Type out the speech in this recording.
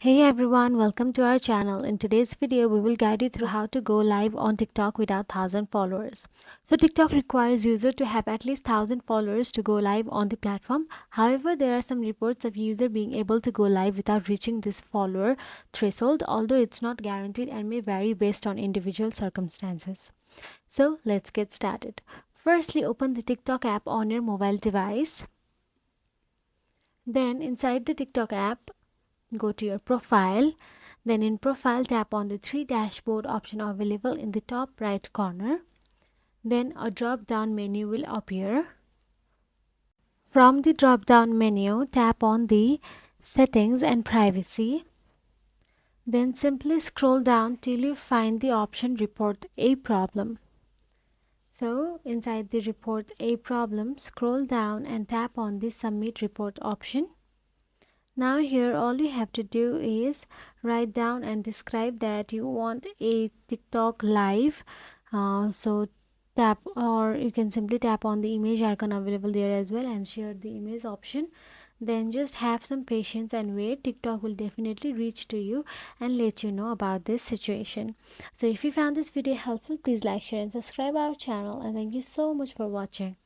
Hey everyone, welcome to our channel. In today's video, we will guide you through how to go live on TikTok without 1000 followers. So TikTok requires user to have at least 1000 followers to go live on the platform. However, there are some reports of user being able to go live without reaching this follower threshold, although it's not guaranteed and may vary based on individual circumstances. So let's get started. Firstly, open the TikTok app on your mobile device. Then inside the TikTok app, go to your profile. Then in profile, tap on the three dashboard option available in the top right corner. Then a drop down menu will appear. From the drop down menu, tap on the settings and privacy. Then simply scroll down till you find the option report a problem. So inside the report a problem, scroll down and tap on the submit report option. Now here all you have to do is write down and describe that you want a TikTok live. So tap, or you can simply tap on the image icon available there as well and share the image option. Then just have some patience and wait. TikTok will definitely reach to you and let you know about this situation. So if you found this video helpful, please like, share and subscribe our channel, and thank you so much for watching.